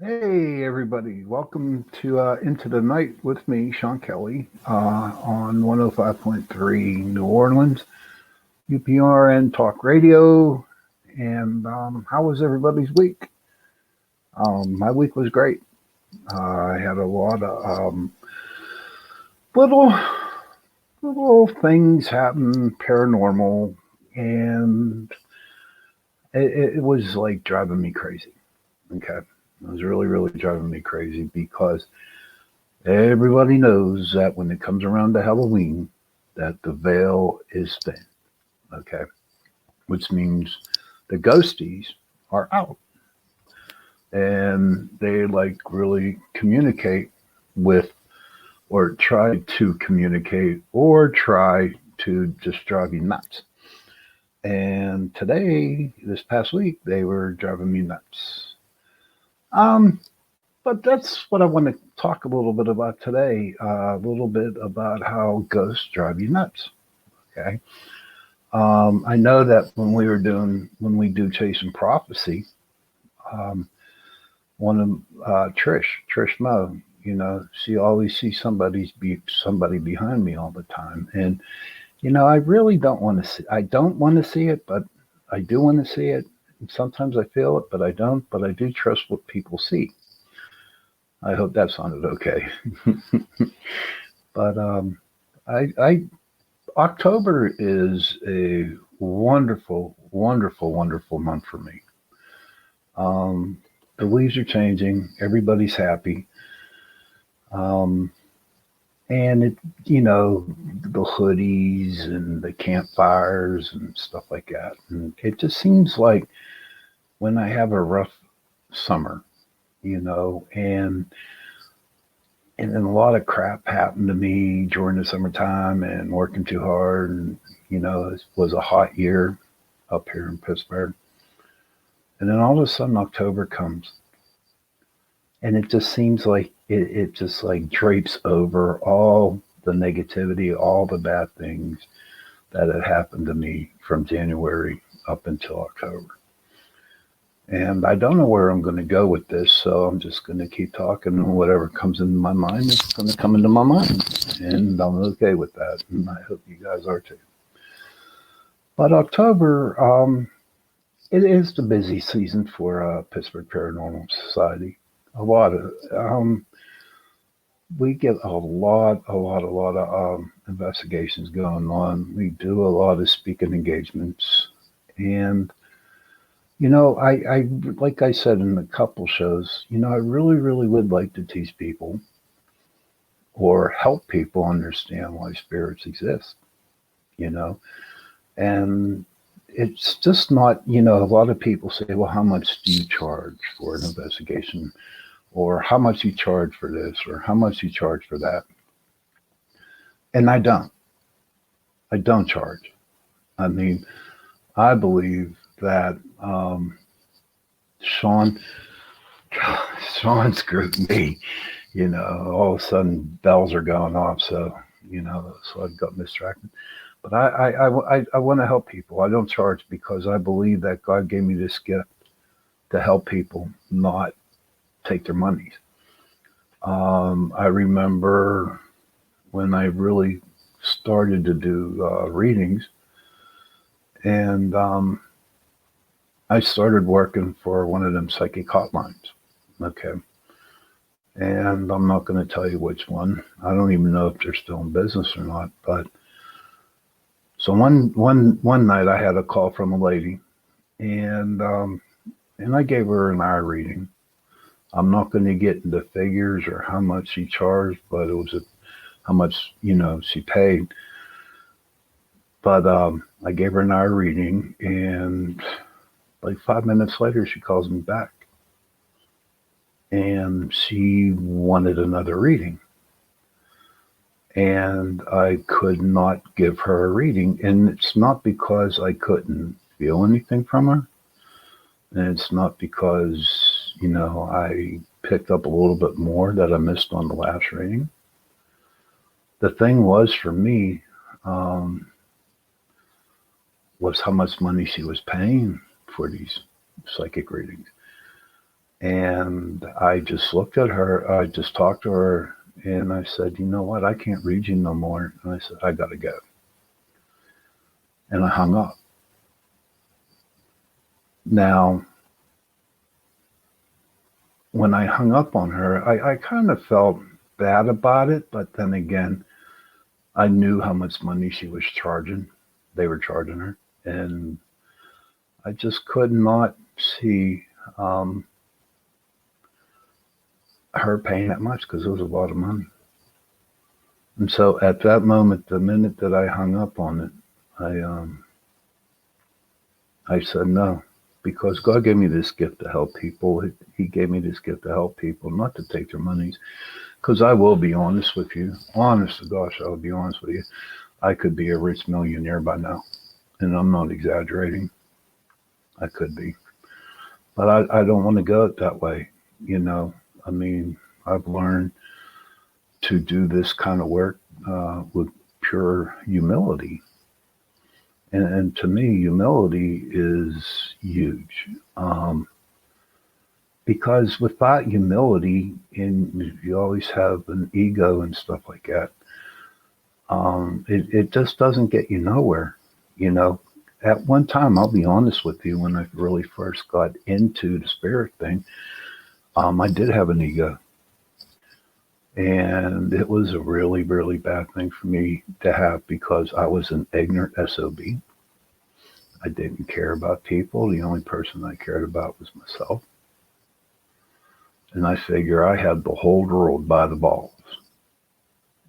Hey everybody, welcome to Into the Night with me, Sean Kelly, on 105.3 New Orleans, UPRN Talk Radio. And how was everybody's week? My week was great. I had a lot of little little things happen, paranormal, and it was like driving me crazy. Okay, it was really driving me crazy because everybody knows that when it comes around to Halloween, that the veil is thin, okay? Which means the ghosties are out and they like really communicate with or try to communicate or try to just drive you nuts. And today, this past week, they were driving me nuts. Um, but that's what I want to talk a little bit about today. A little bit about how ghosts drive you nuts. Okay. I know that when we do Chasing Prophecy, um, one of Trish Mo, she always sees somebody behind me all the time, and I really don't want to see. I don't want to see it, but I do want to see it. And sometimes I feel it, but I don't. But I do trust what people see. I hope that sounded okay. But I October is a wonderful month for me. Um, the leaves are changing. Everybody's happy. Um, and the hoodies and the campfires and stuff like that. And it just seems like when I have a rough summer, and then a lot of crap happened to me during the summertime and working too hard. And, it was a hot year up here in Pittsburgh. And then all of a sudden, October comes and it just seems like it just like drapes over all the negativity, all the bad things that had happened to me from January up until October. And I don't know where I'm going to go with this, so I'm just going to keep talking. And whatever comes into my mind is going to come into my mind. And I'm okay with that. And I hope you guys are too. But October, it is the busy season for Pittsburgh Paranormal Society. A lot of, we get a lot of investigations going on. We do a lot of speaking engagements. And I like I said in a couple shows, I really would like to teach people or help people understand why spirits exist, you know, and it's just not, a lot of people say, well, how much do you charge for an investigation, or how much you charge for this, or how much you charge for that, and I don't charge. I mean, I believe that Shawn Shawn screwed me. All of a sudden bells are going off, so I got distracted. But I want to help people. I don't charge because I believe that God gave me this gift to help people, not take their monies. I remember when I really started to do readings, and I started working for one of them psychic hotlines. Okay. And I'm not going to tell you which one. I don't even know if they're still in business or not. But so one night I had a call from a lady, and I gave her an hour reading. I'm not going to get into figures or how much she charged, but it was how much she paid. But I gave her an hour reading, and like 5 minutes later, she calls me back, and she wanted another reading. And I could not give her a reading. And it's not because I couldn't feel anything from her. And it's not because, I picked up a little bit more that I missed on the last reading. The thing was for me, was how much money she was paying for these psychic readings. And I just looked at her. I just talked to her, and I said, "You know what? I can't read you no more." And I said, "I got to go." And I hung up. Now, when I hung up on her, I kind of felt bad about it, but then again, I knew how much money she was charging. They were charging her, and I just could not see um, her paying that much because it was a lot of money. And so at that moment, the minute that I hung up on it, I um, I said no, because God gave me this gift to help people. He gave me this gift to help people, not to take their monies. Because I will be honest with you, honest to gosh, I will be honest with you. I could be a rich millionaire by now, and I'm not exaggerating. I could be, but I don't want to go it that way. You know, I mean, I've learned to do this kind of work with pure humility. And to me, humility is huge. Because without humility, and you always have an ego and stuff like that, it just doesn't get you nowhere. You know, at one time, I'll be honest with you, when I really first got into the spirit thing, I did have an ego. And it was a really, really bad thing for me to have because I was an ignorant SOB. I didn't care about people. The only person I cared about was myself. And I figure I had the whole world by the balls.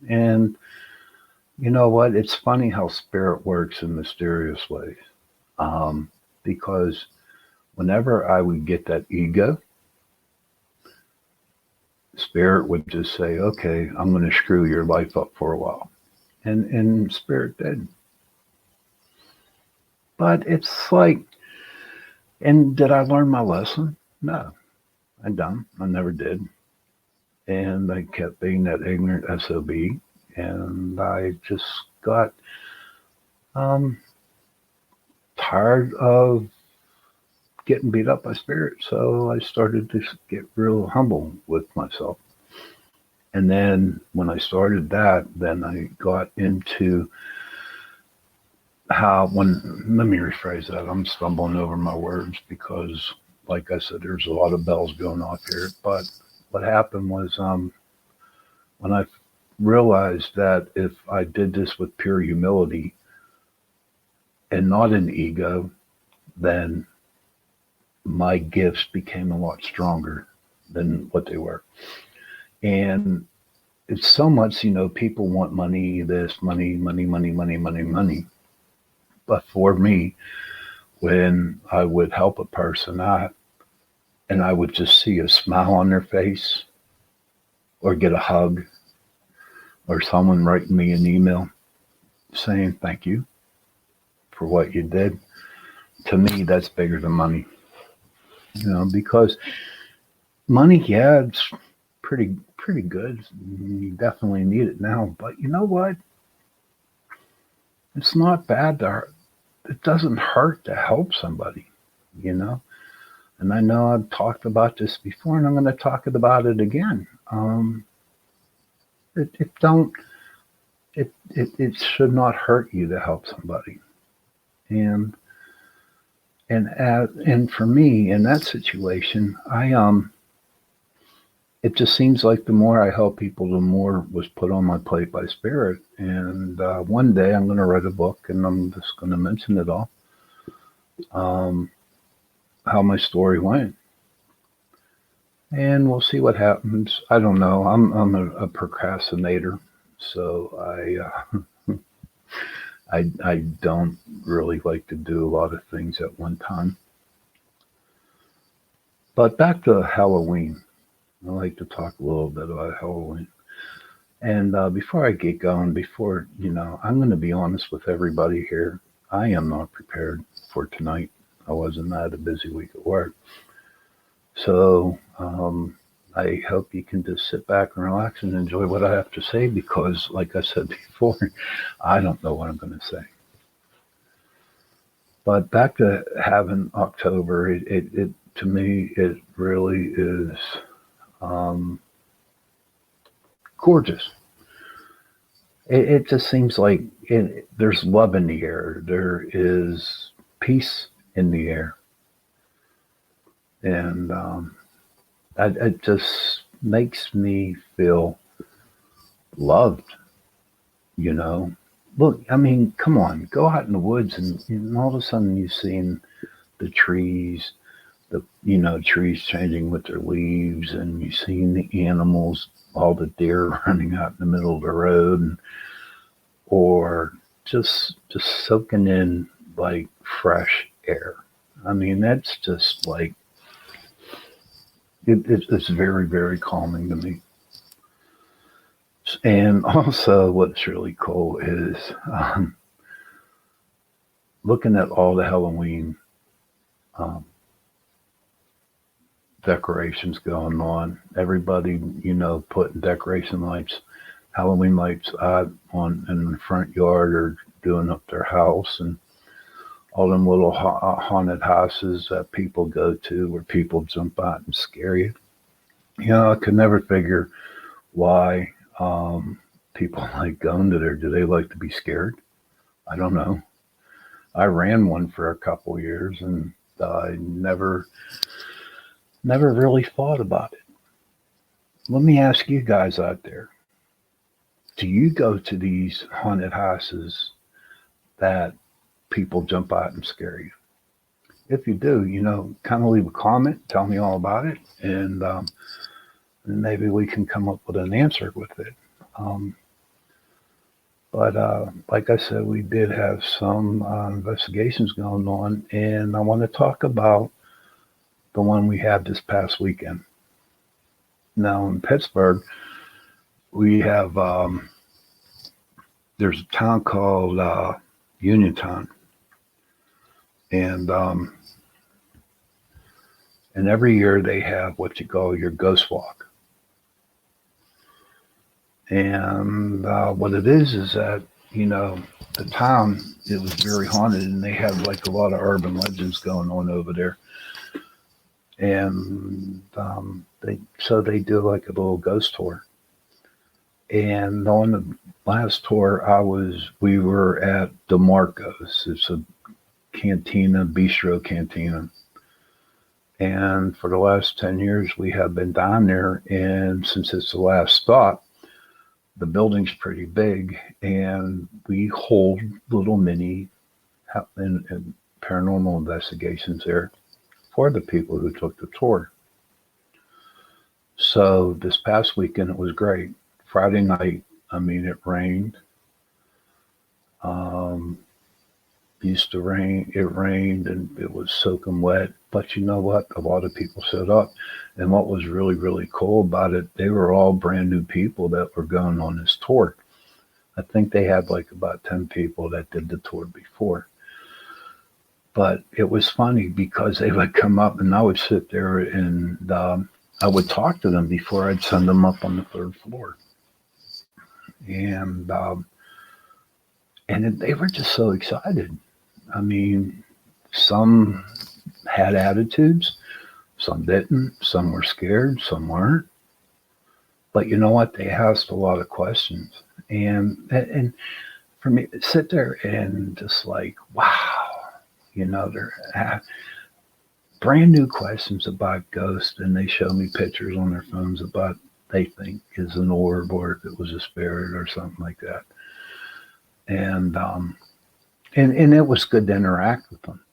And you know what? It's funny how spirit works in mysterious ways. Because whenever I would get that ego, spirit would just say, okay, I'm going to screw your life up for a while. And spirit did. But it's like, and did I learn my lesson? No, I don't. I never did. And I kept being that ignorant SOB. And I just got um, tired of getting beat up by spirit. So I started to get real humble with myself. And then when I started that, then I got into let me rephrase that. I'm stumbling over my words because, like I said, there's a lot of bells going off here. But what happened was when I realized that if I did this with pure humility and not an ego, then my gifts became a lot stronger than what they were. And it's so much, people want money, this, money, money, money, money, money, money. But for me, when I would help a person out and I would just see a smile on their face or get a hug or someone writing me an email saying thank you for what you did, to me, that's bigger than money. Because money, yeah, it's pretty good. You definitely need it now. But you know what? It's not bad it doesn't hurt to help somebody, you know? And I know I've talked about this before and I'm going to talk about it again. It don't, it should not hurt you to help somebody. And, and for me in that situation, it just seems like the more I help people, the more was put on my plate by spirit. And one day I'm going to write a book and I'm just going to mention it all, how my story went. And we'll see what happens. I don't know. I'm a procrastinator, so I don't really like to do a lot of things at one time. But back to Halloween. I like to talk a little bit about Halloween. And before I get going, I'm going to be honest with everybody here. I am not prepared for tonight. I wasn't had a busy week at work. So I hope you can just sit back and relax and enjoy what I have to say because, like I said before, I don't know what I'm going to say. But back to having October, to me, it really is um, gorgeous. It just seems like there's love in the air. There is peace in the air, and it just makes me feel loved. You know, look, I mean, come on, go out in the woods, and all of a sudden you've seen the trees, the trees changing with their leaves, and you've seen the animals, all the deer running out in the middle of the road, or just soaking in like fresh air. I mean, that's just like it's very very calming to me. And also, what's really cool is looking at all the Halloween um, decorations going on. Everybody, putting decoration lights, Halloween lights out on in the front yard or doing up their house, and all them little haunted houses that people go to where people jump out and scare you. I could never figure why people like going to there. Do they like to be scared? I don't know. I ran one for a couple years, and I never really thought about it. Let me ask you guys out there: do you go to these haunted houses that people jump out and scare you? If you do, kind of leave a comment, tell me all about it, and maybe we can come up with an answer with it. Um, but like I said, we did have some investigations going on, and I want to talk about the one we had this past weekend. Now in Pittsburgh, we have there's a town called Uniontown, and every year they have what you call your ghost walk. And what it is that the town, it was very haunted, and they have like a lot of urban legends going on over there. And they do like a little ghost tour. And on the last tour, we were at DeMarco's. It's a cantina, bistro cantina. And for the last 10 years, we have been down there. And since it's the last stop, the building's pretty big, and we hold little mini and paranormal investigations there for the people who took the tour. So this past weekend, it was great. Friday night, I mean, it rained. Um, Used to rain. It rained and it was soaking wet. But you know what? A lot of people showed up. And what was really, really cool about it, they were all brand new people that were going on this tour. I think they had like about 10 people that did the tour before. But it was funny because they would come up and I would sit there and I would talk to them before I'd send them up on the third floor. And they were just so excited. I mean, some had attitudes, some didn't, some were scared, some weren't. But you know what? They asked a lot of questions. And for me, sit there and just like, wow, they're brand new questions about ghosts, and they show me pictures on their phones about they think is an orb or if it was a spirit or something like that. And it was good to interact with them.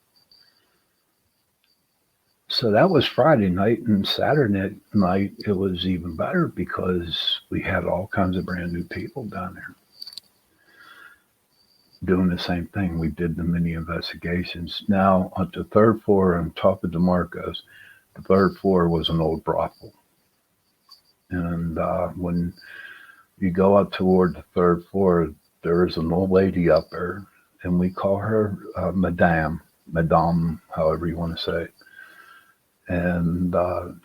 So that was Friday night, and Saturday night it was even better because we had all kinds of brand new people down there doing the same thing. We did the mini investigations. Now on the third floor on top of DeMarco's, the third floor was an old brothel. And when you go up toward the third floor, there is an old lady up there, and we call her Madame, however you want to say it. And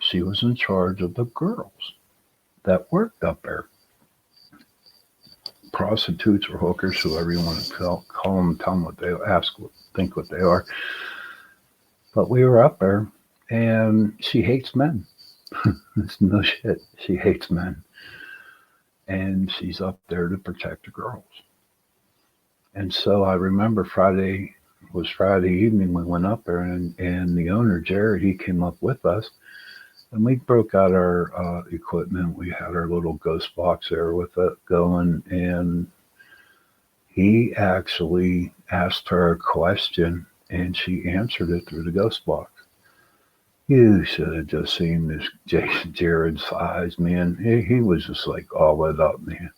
she was in charge of the girls that worked up there. Prostitutes or hookers, whoever you want to call them, tell them what they think what they are. But we were up there, And she hates men. It's no shit. She hates men. And she's up there to protect the girls. And so I remember Friday evening, we went up there, and the owner, Jared, he came up with us. And we broke out our equipment. We had our little ghost box there with it going. And he actually asked her a question, and she answered it through the ghost box. You should have just seen this Jared's eyes, man. He was just like all lit up, man.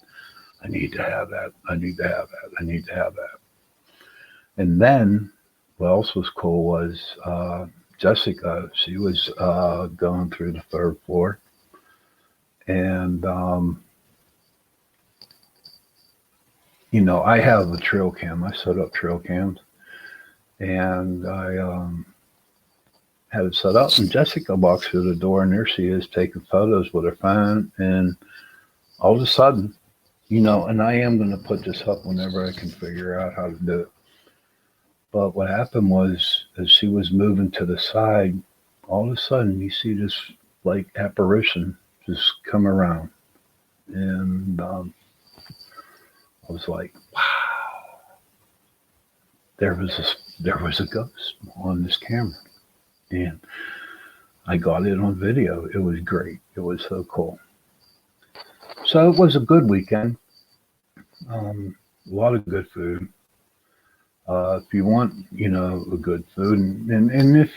I need to have that. I need to have that. I need to have that. And then what else was cool was Jessica. She was going through the third floor, and I have a trail cam. I set up trail cams, and I had it set up. And Jessica walks through the door, and there she is taking photos with her phone. And all of a sudden, and I am going to put this up whenever I can figure out how to do it. But what happened was, as she was moving to the side, all of a sudden you see this like apparition just come around, and I was like, "Wow!" There was a ghost on this camera, and I got it on video. It was great. It was so cool. So it was a good weekend. A lot of good food. If you want, a good food, and if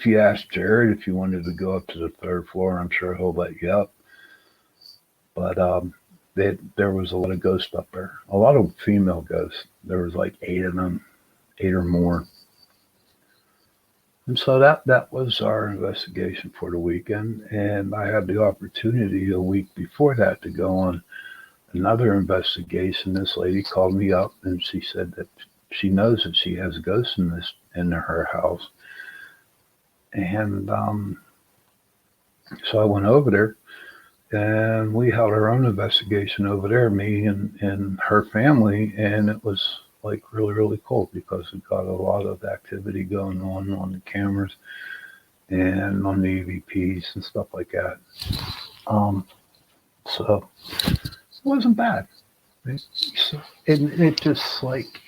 you ask Jared if you wanted to go up to the third floor, I'm sure he'll let you up. But there was a lot of ghosts up there, a lot of female ghosts. There was like 8 of them, 8 or more. And so that was our investigation for the weekend. And I had the opportunity a week before that to go on another investigation. This lady called me up, and she said that she knows that she has ghosts in her house. And so I went over there, and we held our own investigation over there, me and her family, and it was like really, really cool because we got a lot of activity going on the cameras and on the EVPs and stuff like that. So it wasn't bad. It just like,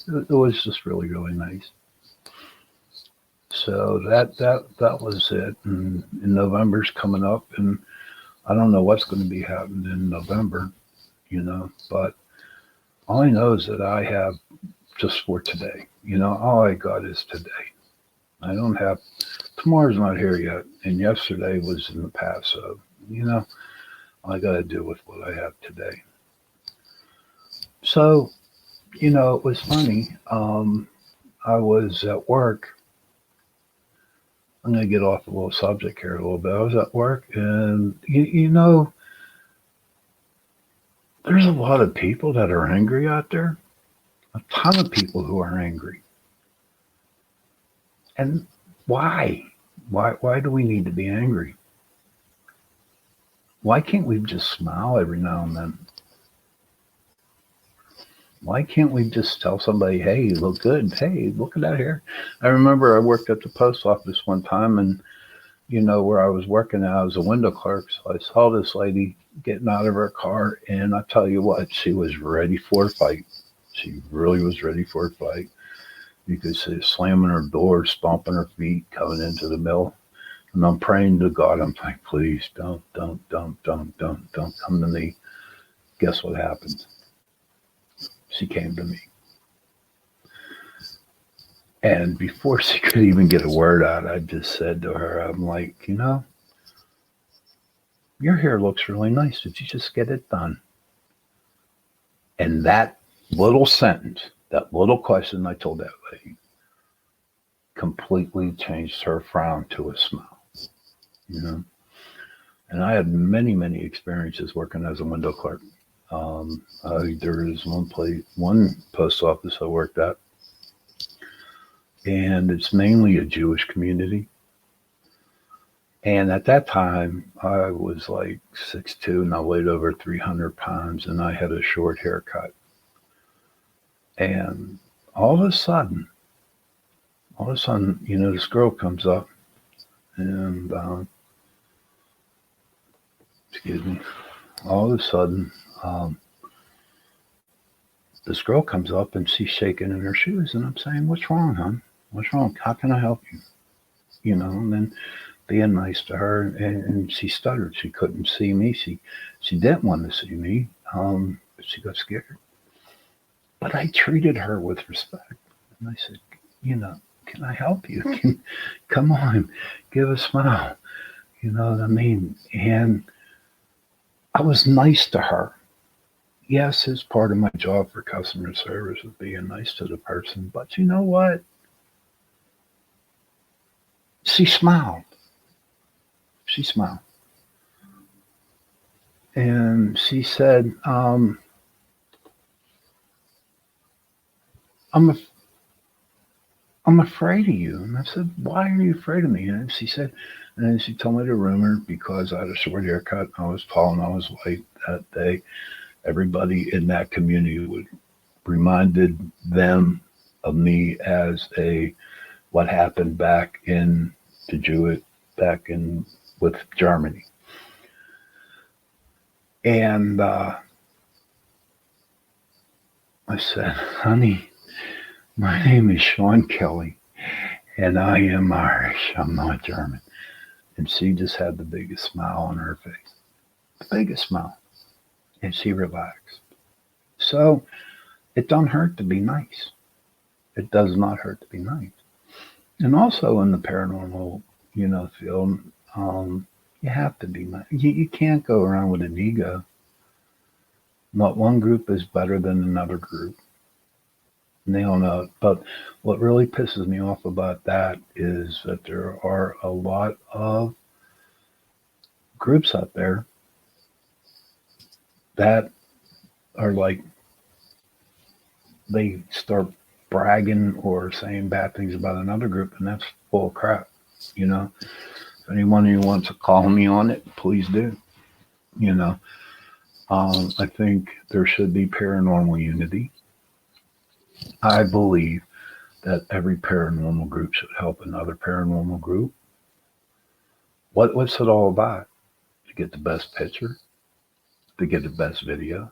it was just really, really nice. So that was it. And November's coming up, and I don't know what's going to be happening in November, but all I know is that I have just for today. All I got is today. I don't have, tomorrow's not here yet, and yesterday was in the past. So, I got to deal with what I have today. So, it was funny. I was at work. I'm going to get off a little subject here a little bit. I was at work, and, there's a lot of people that are angry out there. A ton of people who are angry. And why? Why do we need to be angry? Why can't we just smile every now and then? Why can't we just tell somebody, hey, you look good. Hey, look at that hair. I remember I worked at the post office one time, and, where I was working at, I was a window clerk. So I saw this lady getting out of her car, and I tell you what, she was ready for a fight. She really was ready for a fight. You could see slamming her door, stomping her feet, coming into the mill. And I'm praying to God. I'm like, please don't come to me. Guess what happened? She came to me. And before she could even get a word out, I just said to her, I'm like, your hair looks really nice. Did you just get it done? And that little sentence, that little question I told that lady, completely changed her frown to a smile. And I had many, many experiences working as a window clerk. There is one post office I worked at, and it's mainly a Jewish community. And at that time, I was like 6'2", and I weighed over 300 pounds, and I had a short haircut. And all of a sudden, this girl comes up, And, excuse me, all of a sudden, this girl comes up and she's shaking in her shoes. And I'm saying, what's wrong, hon? What's wrong? How can I help you? And then being nice to her. And she stuttered. She couldn't see me. She didn't want to see me. But she got scared. But I treated her with respect. And I said, can I help you? Come on, give a smile. You know what I mean? And I was nice to her. Yes, it's part of my job for customer service is being nice to the person. But you know what? She smiled. She smiled. And she said, I'm afraid of you. And I said, why are you afraid of me? And she said, and then she told me the rumor because I had a short haircut. I was tall and I was white that day. Everybody in that community would reminded them of me as what happened back in the Jewish, back in with Germany. And I said, honey, my name is Shawn Kelly, and I am Irish. I'm not German. And she just had the biggest smile on her face, the biggest smile, and she relaxed. So it don't hurt to be nice. It does not hurt to be nice. And also in the paranormal, field, you have to be nice. You can't go around with an ego. Not one group is better than another group. And they all know it. But what really pisses me off about that is that there are a lot of groups out there that are like, they start bragging or saying bad things about another group, and that's full of crap. If anyone of you wants to call me on it, please do. I think there should be paranormal unity. I believe that every paranormal group should help another paranormal group. What's it all about? To get the best picture, to get the best video,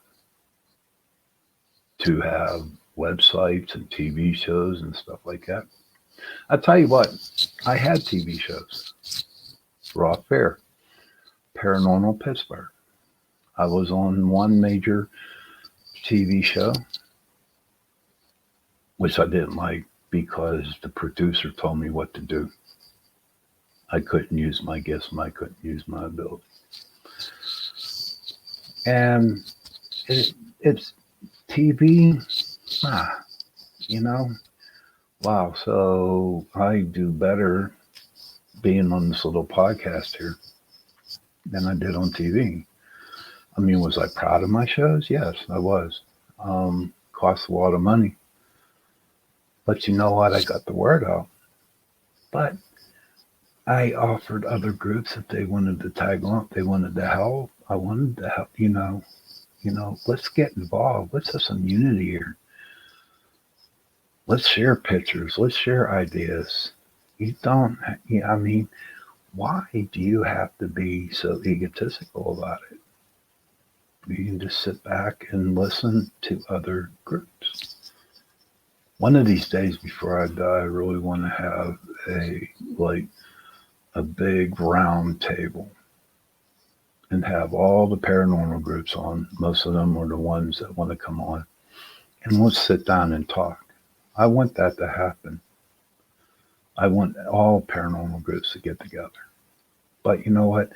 to have websites and TV shows and stuff like that. I tell you what, I had TV shows. Raw Fair, Paranormal Pittsburgh. I was on one major TV show, which I didn't like because the producer told me what to do. I couldn't use my gifts, I couldn't use my ability. And it's TV, wow, so I do better being on this little podcast here than I did on TV. I mean, was I proud of my shows? Yes, I was. Cost a lot of money. But you know what? I got the word out. But I offered other groups if they wanted to tag on, if they wanted to help. I wanted to help, let's get involved. Let's have some unity here. Let's share pictures. Let's share ideas. Why do you have to be so egotistical about it? You can just sit back and listen to other groups. One of these days before I die, I really want to have a big round table and have all the paranormal groups on. Most of them are the ones that want to come on. And let's sit down and talk. I want that to happen. I want all paranormal groups to get together. But you know what?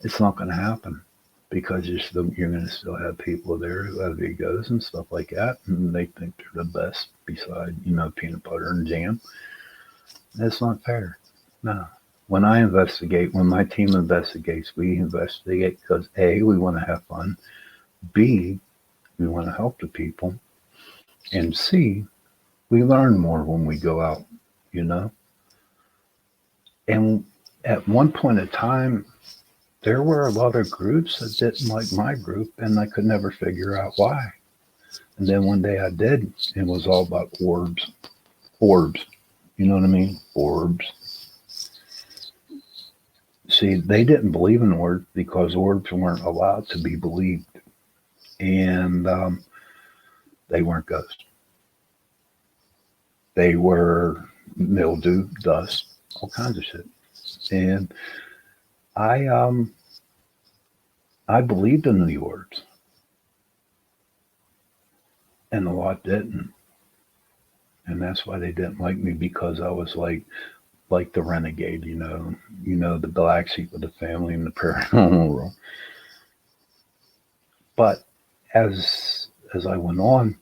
It's not going to happen because you're going to still have people there who have egos and stuff like that. And they think they're the best beside, peanut butter and jam. That's not fair. No. When my team investigates, we investigate because A, we want to have fun. B, we want to help the people. And C, we learn more when we go out, And at one point in time, there were a lot of groups that didn't like my group, and I could never figure out why. And then one day I did. It was all about orbs. Orbs. You know what I mean? Orbs. See, they didn't believe in orbs because orbs weren't allowed to be believed, and they weren't ghosts. They were mildew, dust, all kinds of shit. And I I believed in the orbs, and a lot didn't, and that's why they didn't like me because I was like the renegade, the black sheep of the family in the paranormal world. But as I went on,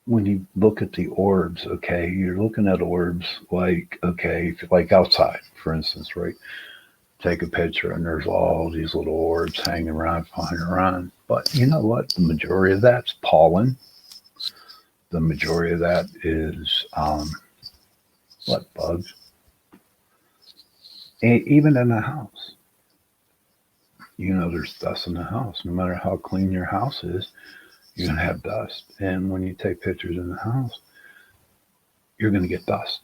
when you look at the orbs, okay, you're looking at orbs like, okay, like outside, for instance, right? Take a picture and there's all these little orbs hanging around, flying around. But you know what? The majority of that's pollen. The majority of that is what, bugs. Even in the house, there's dust in the house. No matter how clean your house is, you're gonna have dust. And when you take pictures in the house, you're gonna get dust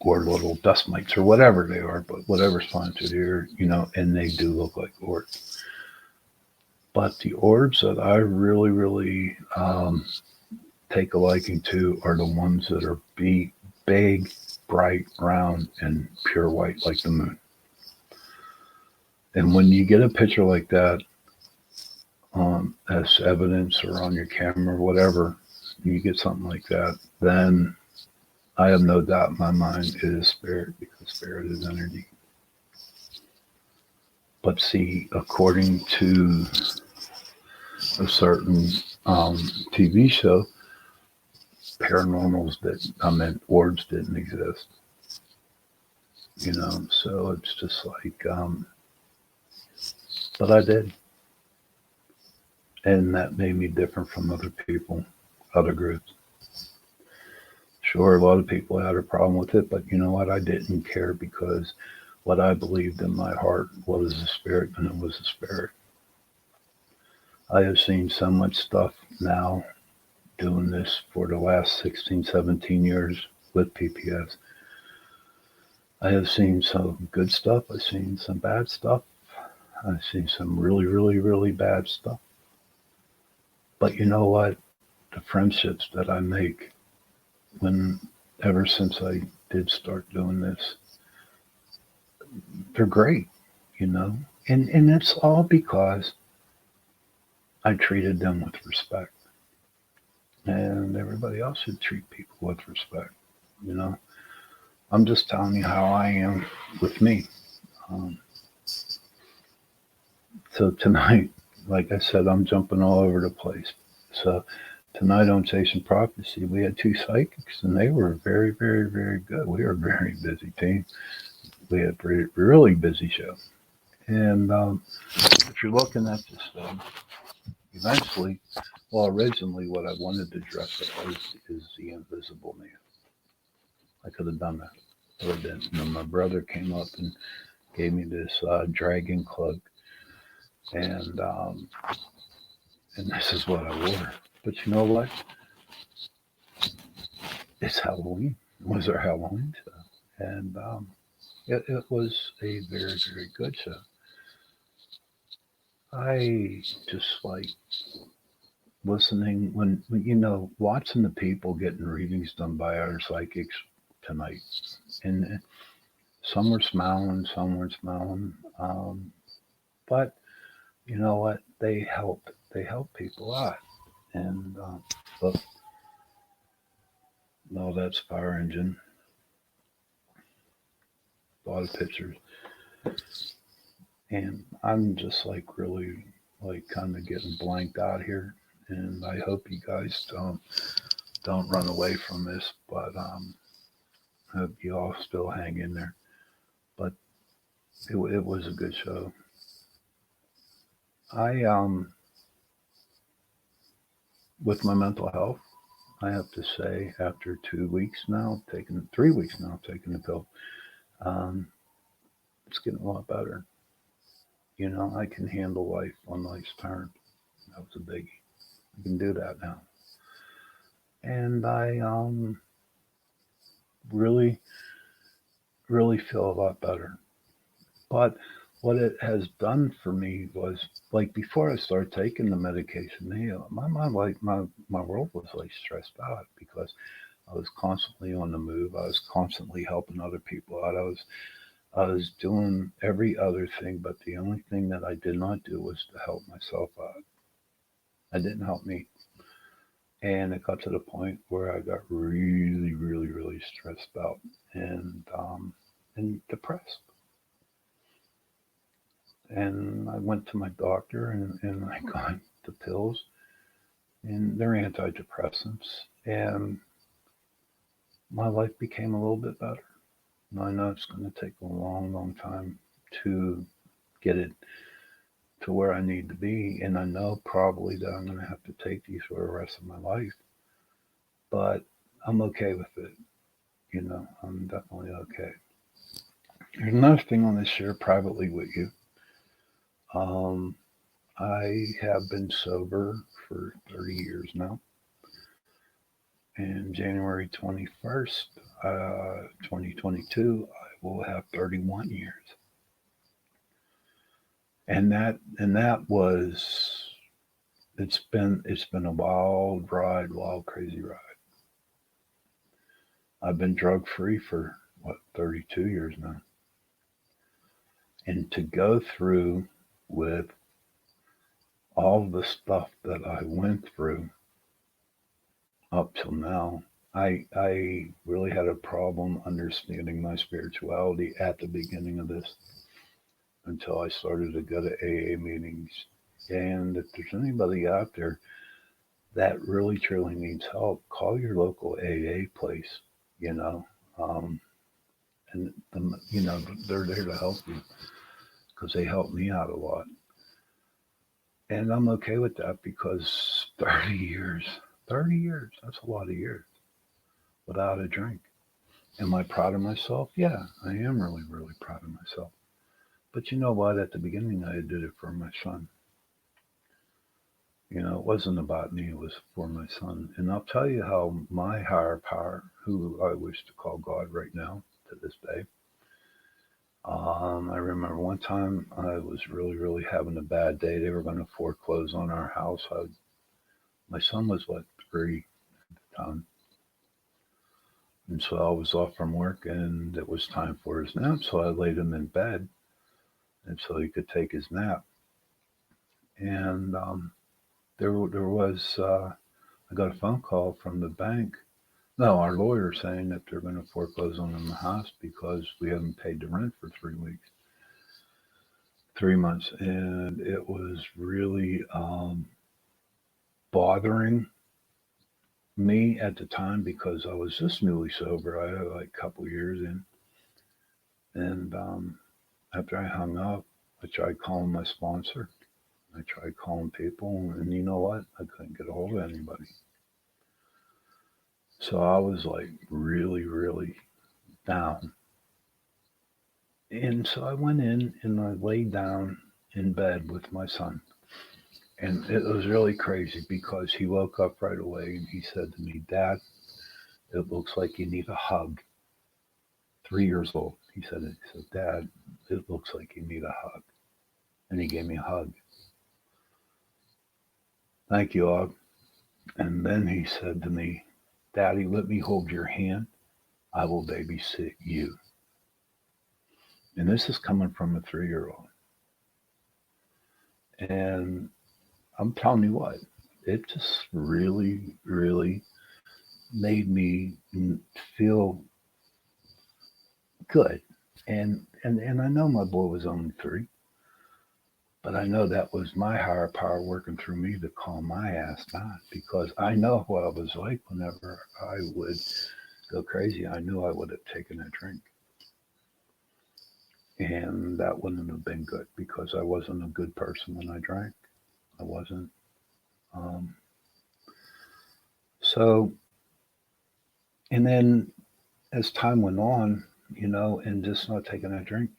or little dust mites or whatever they are, but whatever's flying through the air, and they do look like orbs. But the orbs that I really, really take a liking to are the ones that are big, bright, round, and pure white like the moon. And when you get a picture like that as evidence or on your camera or whatever, you get something like that, then I have no doubt in my mind it is spirit because spirit is energy. But see, according to a certain TV show, orbs didn't exist. So it's just like, but I did. And that made me different from other people, other groups. Sure, a lot of people had a problem with it, but you know what? I didn't care because what I believed in my heart was a spirit, and it was a spirit. I have seen so much stuff now doing this for the last 16, 17 years with PPS. I have seen some good stuff. I've seen some bad stuff. I've seen some really, really, really bad stuff. But you know what? The friendships that I make ever since I did start doing this, they're great, and it's all because I treated them with respect, and everybody else should treat people with respect. You know, I'm just telling you how I am with me. Um, so tonight, like I said, I'm jumping all over the place. So tonight on Chasing Prophecy, we had two psychics, and they were very, very, very good. We were a very busy team. We had a really busy show. And if you're looking at this thing, eventually, well, originally what I wanted to dress it as is the Invisible Man. I could have done that, but I didn't. My brother came up and gave me this dragon cloak, and this is what I wore. But you know what? It's Halloween. It was our Halloween show, and it was a very, very good show. I just like listening when watching the people getting readings done by our psychics tonight, and some were smiling, some weren't smiling, but you know what? They help people out, and look, no, that's fire engine. A lot of pictures, and I'm just like really like kind of getting blanked out here, and I hope you guys don't run away from this, but I hope you all still hang in there. But it was a good show. I with my mental health, I have to say after 2 weeks now, taking 3 weeks now, taking the pill, um, it's getting a lot better. I can handle life on life's terms. That was a biggie. I can do that now, and I really, really feel a lot better. But what it has done for me was, like, before I started taking the medication, my mind, like my world was like stressed out because I was constantly on the move. I was constantly helping other people out. I was doing every other thing, but the only thing that I did not do was to help myself out. I didn't help me. And it got to the point where I got really, really, really stressed out and depressed. And I went to my doctor and I got the pills, and they're antidepressants. And my life became a little bit better. And I know it's going to take a long, long time to get it to where I need to be. And I know probably that I'm going to have to take these for the rest of my life, but I'm okay with it. I'm definitely okay. There's another thing I want to share privately with you. Um, I have been sober for 30 years now. And January 21st, 2022, I will have 31 years. And that was, it's been a wild ride, wild crazy ride. I've been drug free for what, 32 years now. And to go through with all the stuff that I went through up till now, I really had a problem understanding my spirituality at the beginning of this until I started to go to AA meetings. And if there's anybody out there that really truly needs help, call your local AA place, you know, um, and they're there to help you because they helped me out a lot. And I'm okay with that because 30 years, 30 years, that's a lot of years without a drink. Am I proud of myself? Yeah, I am really, really proud of myself. But you know what? At the beginning, I did it for my son. It wasn't about me, it was for my son. And I'll tell you how my higher power, who I wish to call God right now to this day, I remember one time I was really, really having a bad day. They were going to foreclose on our house. My son was, what, 3 at the time. And so I was off from work and it was time for his nap. So I laid him in bed and so he could take his nap. And there was, I got a phone call from the bank. No, our lawyer saying that they're going to foreclose on the house because we haven't paid the rent for 3 weeks, 3 months. And it was really bothering me at the time because I was just newly sober. I had like a couple years in. And after I hung up, I tried calling my sponsor. I tried calling people, and you know what? I couldn't get a hold of anybody. So I was like really, really down. And so I went in and I laid down in bed with my son. And it was really crazy because he woke up right away and he said to me, Dad, it looks like you need a hug. 3 years old. He said it. He said, Dad, it looks like you need a hug. And he gave me a hug. Thank you, Og. And then he said to me, Daddy, let me hold your hand. I will babysit you. And this is coming from a 3-year old. And I'm telling you what, it just really, really made me feel good. And I know my boy was only 3, but I know that was my higher power working through me to calm my ass down because I know what I was like whenever I would go crazy. I knew I would have taken a drink. And that wouldn't have been good because I wasn't a good person when I drank. I wasn't. Um, so, and then as time went on, and just not taking a drink,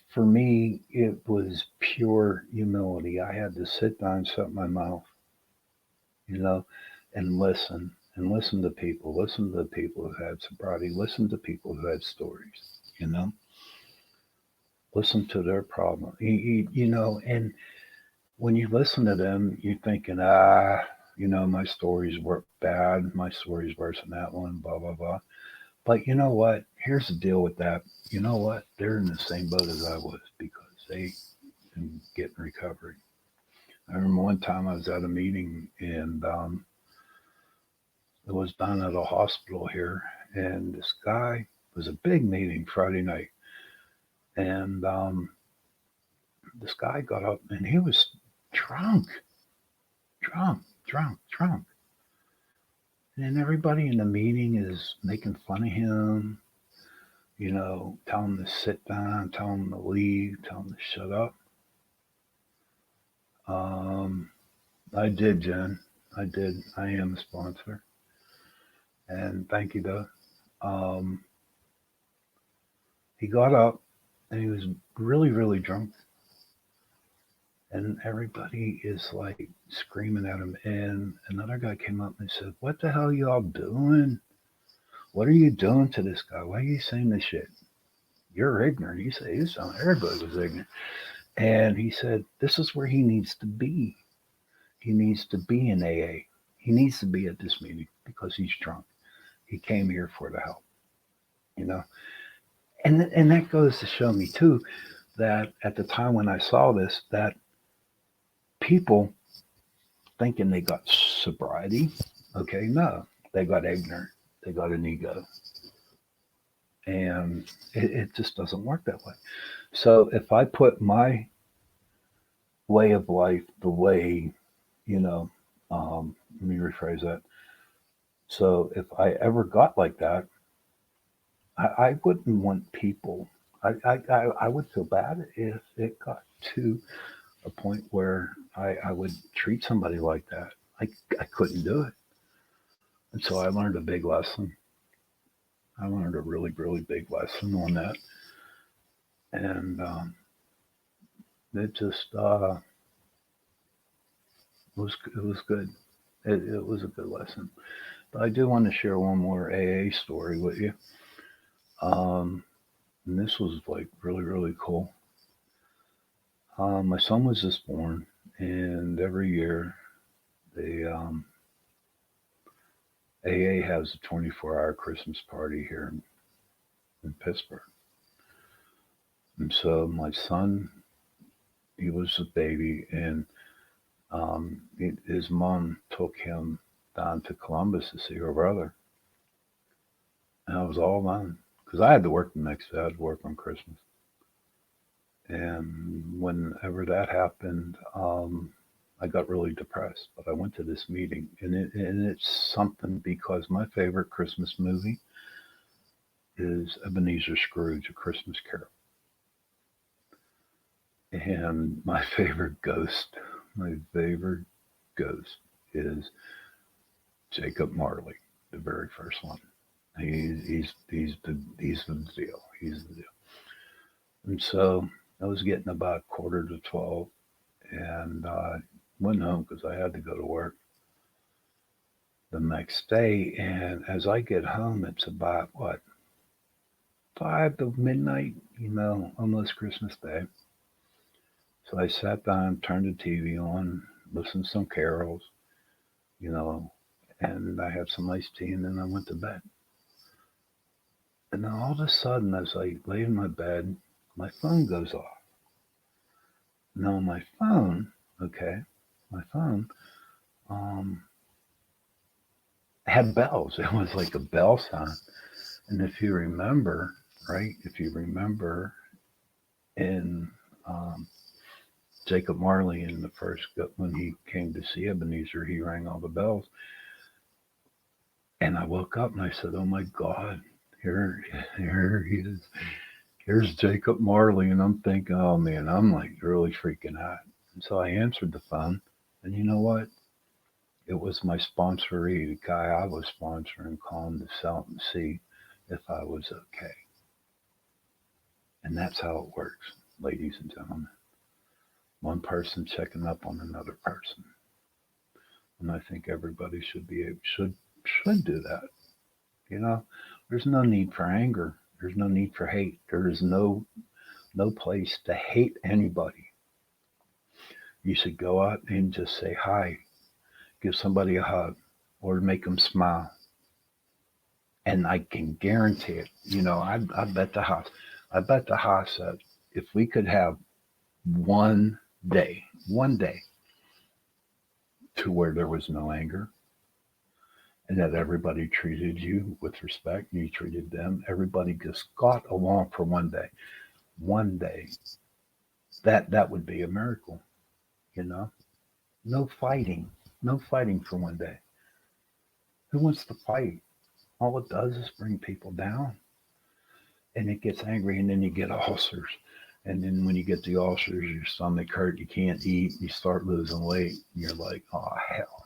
for me, it was pure humility. I had to sit down, shut my mouth, you know, and listen and listen to people. Listen to the people who had sobriety. Listen to people who had stories. You know, listen to their problem. And when you listen to them, you're thinking, my stories were bad. My story's worse than that one. Blah blah blah. But you know what? Here's the deal with that. You know what? They're in the same boat as I was because they can get in recovery. I remember one time I was at a meeting and it was down at a hospital here, and this guy it was a big meeting Friday night, and this guy got up and he was drunk, drunk, and everybody in the meeting is making fun of him, tell him to sit down, tell him to leave, tell him to shut up. Um, I did, Jen. I did. I am a sponsor, and thank you, though. Um, he got up and he was really, really drunk, and everybody is like screaming at him. And another guy came up and said, "What the hell y'all doing? What are you doing to this guy? Why are you saying this shit? You're ignorant." He said, everybody was ignorant. And he said, "This is where he needs to be. He needs to be in AA. He needs to be at this meeting because he's drunk. He came here for the help, you know." And that goes to show me too that at the time when I saw this, that people thinking they got sobriety, okay, no, they got ignorant, they got an ego, and it just doesn't work that way. So if I put my way of life the way, you know, let me rephrase that. So if I ever got like that, I wouldn't want people. I would feel bad if it got to a point where I would treat somebody like that. I couldn't do it. And so I learned a big lesson. I learned a really, really big lesson on that. And it just it was good. It was a good lesson. But I do want to share one more AA story with you. And this was like really, really cool. My son was just born, and every year they AA has a 24-hour Christmas party here in Pittsburgh. And so my son, he was a baby, and his mom took him down to Columbus to see her brother. And I was all alone because I had to work the next day. I had to work on Christmas. And whenever that happened, I got really depressed. But I went to this meeting, and it's something because my favorite Christmas movie is Ebenezer Scrooge, A Christmas Carol. And my favorite ghost is Jacob Marley, the very first one. He's the deal. He's the deal. And so I was getting about 11:45, and went home because I had to go to work the next day. And as I get home, it's about what 5 to midnight, almost Christmas Day. So I sat down, turned the TV on, listened to some carols, you know, and I had some iced tea, and then I went to bed. And then all of a sudden, as I lay in my bed, my phone goes off. Now my phone, okay, my phone, um, had bells. It was like a bell sound. And if you remember, right, if you remember in Jacob Marley in the first, when he came to see Ebenezer, he rang all the bells. And I woke up and I said, "Oh my God, here he is. Here's Jacob Marley." And I'm thinking, oh man, I'm like really freaking out. And so I answered the phone, and you know what? It was my sponsoree, the guy I was sponsoring, calling to sell and see if I was okay. And that's how it works, ladies and gentlemen. One person checking up on another person. And I think everybody should should do that. You know, there's no need for anger. There's no need for hate. There is no place to hate anybody. You should go out and just say hi, give somebody a hug, or make them smile. And I can guarantee it. I bet the house. I bet the house that if we could have one day to where there was no anger and that everybody treated you with respect, you treated them, everybody just got along for one day, that would be a miracle, you know? No fighting, no fighting for one day. Who wants to fight? All it does is bring people down and it gets angry and then you get ulcers. And then when you get the ulcers, your stomach hurt, you can't eat, you start losing weight, and you're like, oh hell.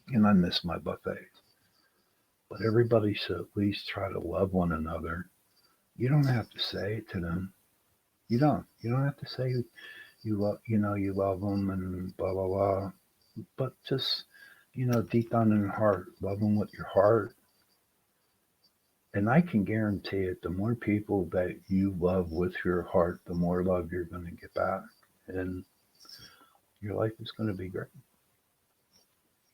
And I miss my buffets. But everybody should at least try to love one another. You don't have to say it to them. You don't. You don't have to say you love them and blah blah blah. But just deep down in your heart, love them with your heart. And I can guarantee it, the more people that you love with your heart, the more love you're going to get back. And your life is going to be great.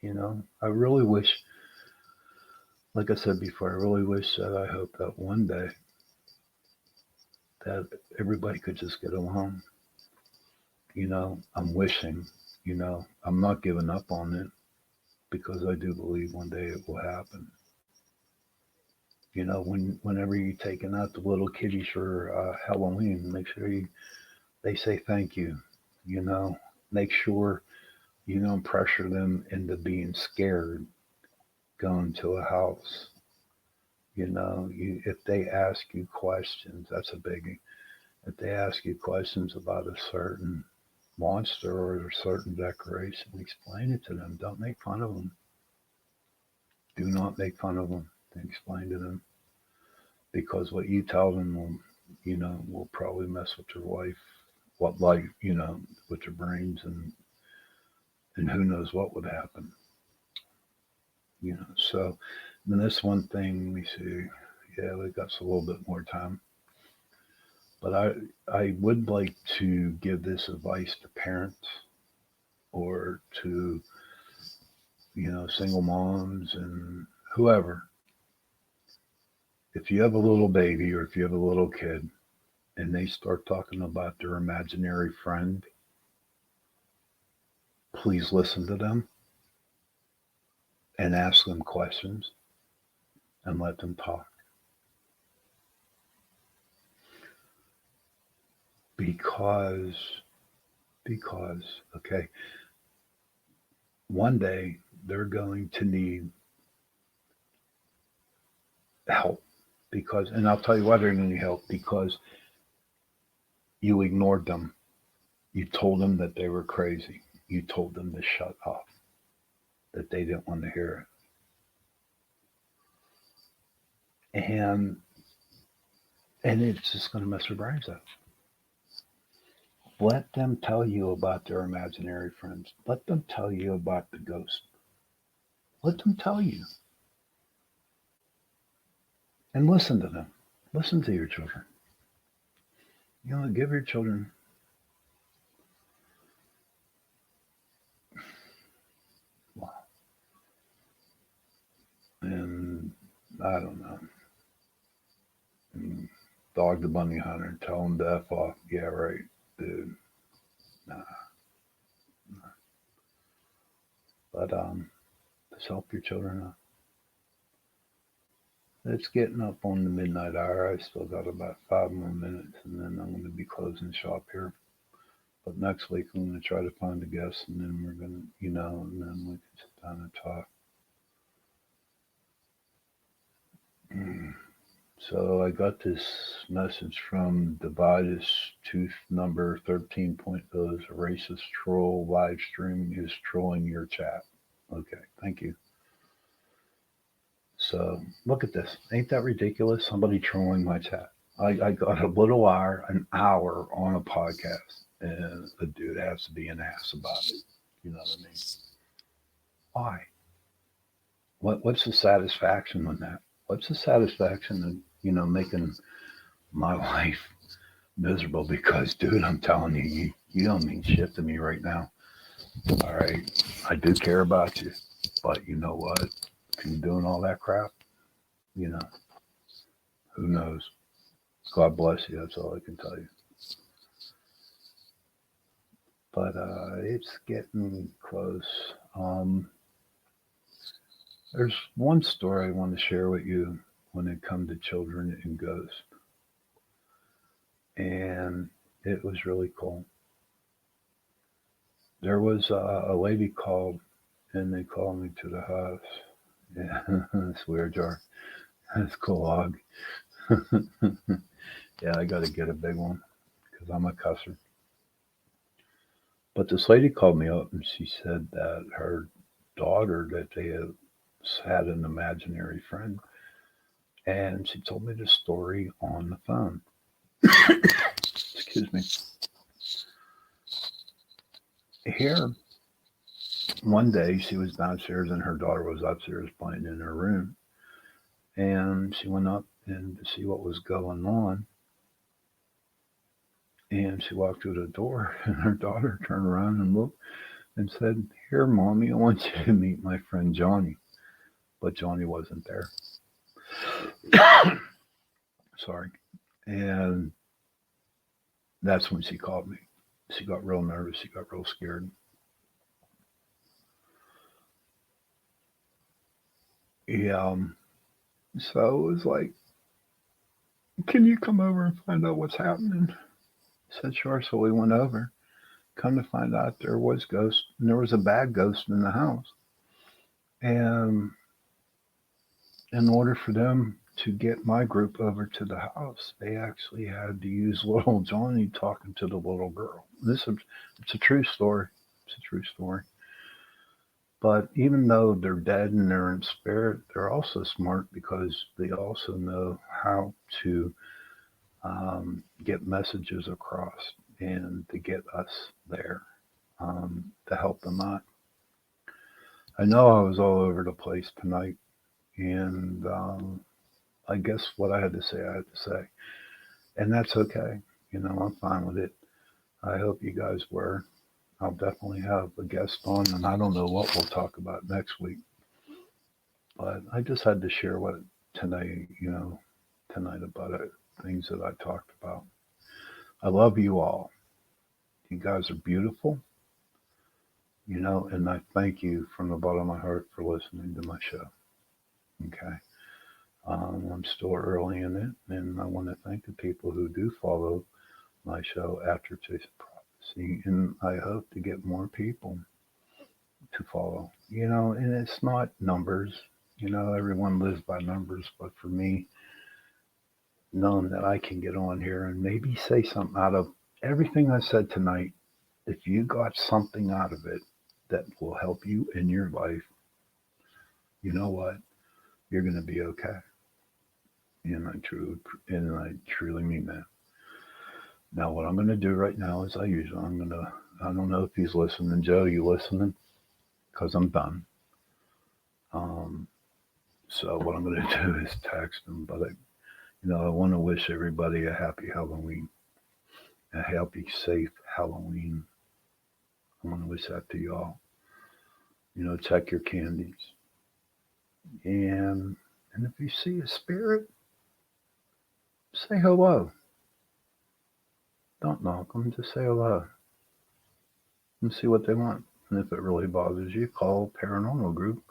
I really wish, like I said before, I really wish that I hope that one day that everybody could just get along. I'm wishing, I'm not giving up on it because I do believe one day it will happen. Whenever you're taking out the little kiddies for Halloween, make sure they say thank you. Make sure you don't pressure them into being scared going to a house. If they ask you questions, that's a biggie. If they ask you questions about a certain monster or a certain decoration, explain it to them. Don't make fun of them. Do not make fun of them. Explain to them, because what you tell them will probably mess with their life, with their brains, and who knows what would happen. So then this one thing, let me see. Yeah, we got a little bit more time. But I would like to give this advice to parents or to, single moms and whoever. If you have a little baby or if you have a little kid and they start talking about their imaginary friend, please listen to them and ask them questions and let them talk. Because, okay, one day they're going to need help and I'll tell you why they're going to need help, because you ignored them. You told them that they were crazy. You told them to shut up, that they didn't want to hear it. And it's just going to mess their brains up. Let them tell you about their imaginary friends. Let them tell you about the ghost. Let them tell you. And listen to them. Listen to your children. Give your children and I don't know. And dog the bunny hunter, tell them to F off. Yeah, right, dude. Nah. But just help your children out. It's getting up on the midnight hour. I still got about 5 more minutes, and then I'm going to be closing shop here. But next week I'm going to try to find a guest, and then we're going to, and then we can sit down and talk. So I got this message from Dividus Tooth number 13.0. A racist troll live stream is trolling your chat. Okay, thank you. So look at this. Ain't that ridiculous? Somebody trolling my chat. I got an hour on a podcast, and the dude has to be an ass about it. You know what I mean? Why? what's the satisfaction in that? What's the satisfaction in, making my life miserable? Because, dude, I'm telling you, you don't mean shit to me right now. All right, I do care about you, but you know what? If you're doing all that crap, you know, who knows? God bless you. That's all I can tell you. But it's getting close. There's one story I want to share with you when it comes to children and ghosts, and it was really cool. There was a lady called, and they called me to the house. Yeah, it's weird, Jar. That's cool, hog. Yeah, I got to get a big one because I'm a cusser. But this lady called me up and she said that her daughter, that they had an imaginary friend, and she told me the story on the phone. Excuse me. Here, one day she was downstairs and her daughter was upstairs playing in her room, and she went up and to see what was going on, and she walked through the door, and her daughter turned around and looked and said, "Here, mommy, I want you to meet my friend Johnny." But Johnny wasn't there. Sorry. And that's when she called me. She got real nervous. She got real scared. Yeah. So it was like, "Can you come over and find out what's happening?" I said, "Sure." So we went over. Come to find out there was ghosts, and there was a bad ghost in the house. And in order for them to get my group over to the house, they actually had to use little Johnny talking to the little girl. It's a true story. It's a true story. But even though they're dead and they're in spirit, they're also smart because they also know how to get messages across and to get us there to help them out. I know I was all over the place tonight, and I guess what I had to say, I had to say. And that's okay. I'm fine with it. I hope you guys were. I'll definitely have a guest on, and I don't know what we'll talk about next week. But I just had to share what tonight, tonight about it, things that I talked about. I love you all. You guys are beautiful, and I thank you from the bottom of my heart for listening to my show. Okay. I'm still early in it, and I want to thank the people who do follow my show after Chase Prophecy, and I hope to get more people to follow. And it's not numbers. Everyone lives by numbers, but for me, knowing that I can get on here and maybe say something out of everything I said tonight, if you got something out of it that will help you in your life, you know what? You're going to be okay. And I truly mean that. Now, what I'm going to do right now is I don't know if he's listening. Joe, you listening? Because I'm done. Um, so what I'm going to do is text him. But I want to wish everybody a happy Halloween, a happy, safe Halloween. I want to wish that to y'all. Check your candies. And if you see a spirit, say hello. Don't knock them, just say hello and see what they want. And if it really bothers you, call a paranormal group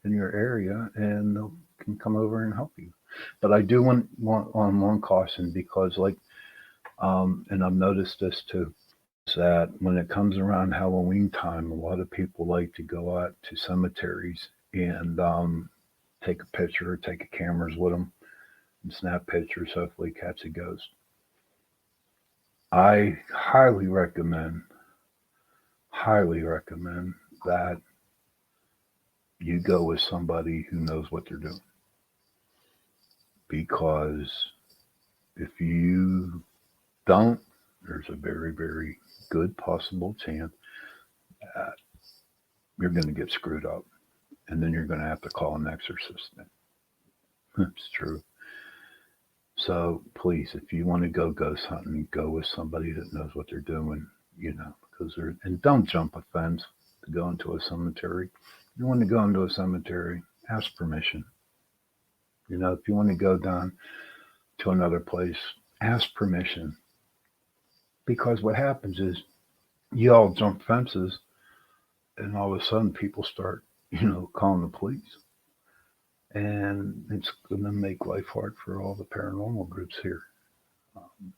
in your area and they can come over and help you. But I do want on one caution because, and I've noticed this too, is that when it comes around Halloween time, a lot of people like to go out to cemeteries and take a picture, take a cameras with them, and snap pictures, hopefully catch a ghost. I highly recommend that you go with somebody who knows what they're doing. Because if you don't, there's a very, very good possible chance that you're going to get screwed up. and then you're going to have to call an exorcist in. It's true. So please, if you want to go ghost hunting, go with somebody that knows what they're doing, because and don't jump a fence to go into a cemetery. If you want to go into a cemetery, ask permission. If you want to go down to another place, ask permission. Because what happens is you all jump fences and all of a sudden people start, calling the police. And it's going to make life hard for all the paranormal groups here. Um,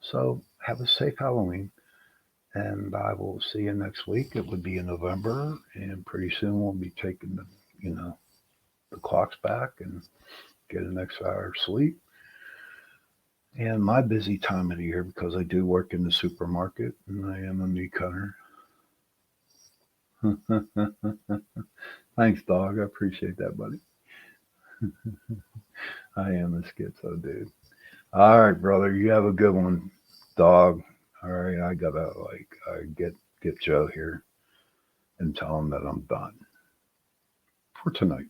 so have a safe Halloween. And I will see you next week. It would be in November. And pretty soon we'll be taking the clocks back and get an extra hour of sleep. And my busy time of the year, because I do work in the supermarket and I am a meat cutter. Thanks, dog. I appreciate that, buddy. I am a schizo dude. All right, brother. You have a good one, dog. All right, I gotta get Joe here and tell him that I'm done for tonight.